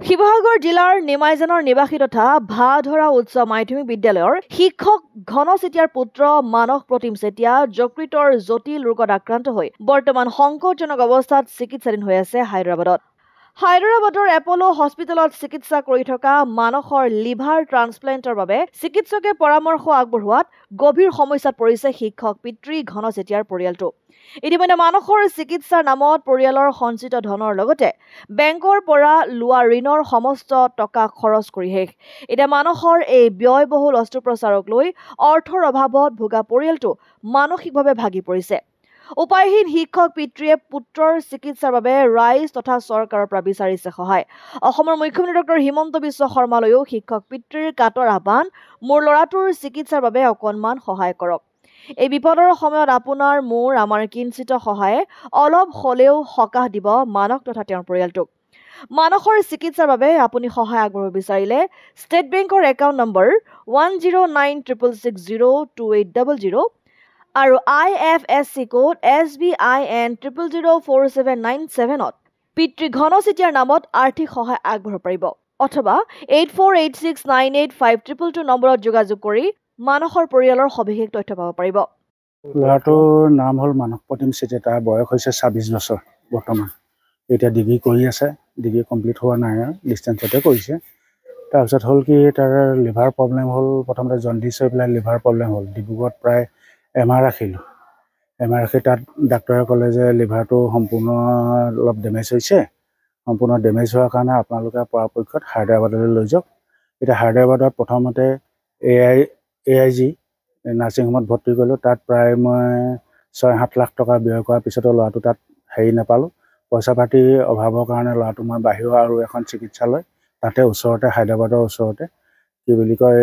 শিৱসাগৰ জিলাৰ নিমাইজানৰ নিবাসী তথা ভাধৰা উচ্চ মাধ্যমিক বিদ্যালয়ৰ শিক্ষক ঘন চেতিয়াৰ পুত্ৰ মানস প্ৰতিম চেতিয়া যকৃতৰ জটিল ৰোগত আক্ৰান্ত হৈ বৰ্তমান সংকটজনক অৱস্থাত চিকিৎসাধীন হৈ আছে হায়দৰাবাদত। হায়দৰাবাদৰ এপলো হস্পিটেলত চিকিৎসা কৰি থকা মানসৰ লিভাৰ ট্ৰান্সপ্লেণ্টৰ বাবে চিকিৎসকে পৰামৰ্শ আগবঢ়োৱাত গভীৰ সমস্যাত পৰিছে শিক্ষক পিতৃ ঘন চেতিয়াৰ পৰিয়ালটো। ইতিমধ্যে মানসৰ চিকিৎসাৰ নামত পৰিয়ালৰ সঞ্চিত ধনৰ লগতে বেংকৰ পৰা লোৱা ঋণৰ সমস্ত টকা খৰচ কৰি শেষ। এতিয়া মানসৰ এই ব্যয়বহুল অস্ত্ৰোপচাৰক লৈ অৰ্থৰ অভাৱত ভোগা পৰিয়ালটো মানসিকভাৱে ভাগি পৰিছে। উপায়হীন শিক্ষক পিতৃয়ে পুত্ৰৰ চিকিৎসাৰ বাবে ৰাইজ তথা চৰকাৰৰ পৰা বিচাৰিছে সহায়। অসমৰ মুখ্যমন্ত্ৰী ডক্টৰ হিমন্ত বিশ্ব শৰ্মালৈও শিক্ষক পিতৃৰ কাটৰ আহ্বান, মোৰ ল'ৰাটোৰ চিকিৎসাৰ বাবে অকণমান সহায় কৰক। এই বিপদৰ সময়ত আপোনাৰ মোৰ আমাৰ কিঞ্চিত সহায়ে অলপ হলেও সকাহ দিব মানস তথা তেওঁৰ পৰিয়ালটোক। মানসৰ চিকিৎসাৰ বাবে আপুনি সহায় আগবঢ়াব বিচাৰিলে ষ্টেট বেংকৰ একাউণ্ট নম্বৰ 1096602800 আৰু IFSC কোড SBIN 0004797ত পিতৃ ঘন চেতিয়াৰ নামত আৰ্থিক সহায় আগবঢ়াব পাৰিব অথবা 8486985222 নম্বৰত যোগাযোগ কৰি মানসৰ পৰিয়ালৰ সবিশেষ তথ্য পাব পাৰিব। ল'ৰাটোৰ নাম হ'ল মানস প্ৰতিম চেতিয়া। তাৰ বয়স হৈছে 26 বছৰ। বৰ্তমান এতিয়া ডিগ্ৰী কৰি আছে। ডিগ্ৰী কমপ্লিট হোৱা নাই, ডিষ্টেঞ্চতে কৰিছে। তাৰপিছত হ'ল কি, তাৰ লিভাৰ প্ৰব্লেম হ'ল। প্ৰথমতে জণ্ডিছ হৈ পেলাই লিভাৰ প্ৰব্লেম হ'ল। ডিব্ৰুগড়ত প্ৰায় MR ৰাখিলোঁ। MR ৰাখি তাত ডাক্তৰে ক'লে যে লিভাৰটো সম্পূৰ্ণ অলপ ডেমেজ হৈছে। সম্পূৰ্ণ ডেমেজ হোৱাৰ কাৰণে আপোনালোকে পৰাপক্ষত হায়দৰাবাদলৈ লৈ যাওক। এতিয়া হায়দৰাবাদত প্ৰথমতে AIG নাৰ্ছিং হোমত ভৰ্তি কৰিলোঁ। তাত প্ৰায় মই 6-7 লাখ টকা ব্যয় কৰাৰ পিছতো ল'ৰাটো তাত নাপালোঁ। পইচা পাতিৰ অভাৱৰ কাৰণে ল'ৰাটো মই বাহিৰৰ আৰু এখন চিকিৎসালয়, তাতে ওচৰতে হায়দৰাবাদৰ ওচৰতে কি বুলি কয়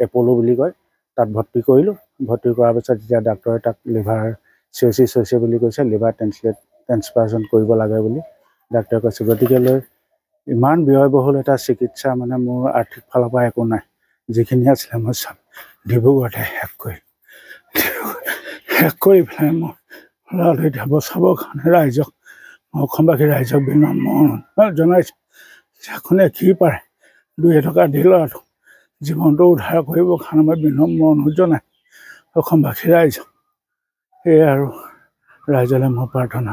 এপলো বুলি কয়, তাত ভৰ্তি কৰিলোঁ। ভৰ্তি কৰাৰ পিছত যেতিয়া ডাক্তৰে তাক লিভাৰ চিৰচিছ বুলি কৈছে, লিভাৰ ট্ৰেন্সপ্লান্ট কৰিব লাগে বুলি ডাক্তৰে কৈছে। গতিকে লৈ ইমান ব্যয়বহুল এটা চিকিৎসা, মানে মোৰ আৰ্থিক ফালৰ পৰা একো নাই। যিখিনি আছিলে মই চব ডিব্ৰুগড়তে শেষ কৰি পেলাই মই ল'ৰাটো এতিয়া বচাবৰ কাৰণে ৰাইজক, অসমবাসী ৰাইজক বিনম্ৰ অনুৰোধ জনাইছোঁ। কোনে কি পাৰে 2 টকা দি ল'ৰাটো জীৱনটো উদ্ধাৰ কৰিবৰ কাৰণে মই বিনম্ৰ অনুৰোধ জনাই অসমবাসী ৰাইজক। সেয়ে আৰু ৰাইজলৈ মোৰ প্ৰাৰ্থনা।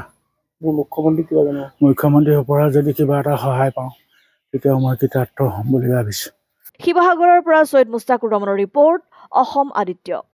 মুখ্যমন্ত্ৰীৰ পৰা যদি কিবা এটা সহায় পাওঁ তেতিয়াও মই কৃতাৰ্থ হ'ম বুলি ভাবিছোঁ। শিৱসাগৰৰ পৰা চৈয়দ মুস্তাকুৰ ৰহমানৰ ৰিপৰ্ট, অসম আদিত্য।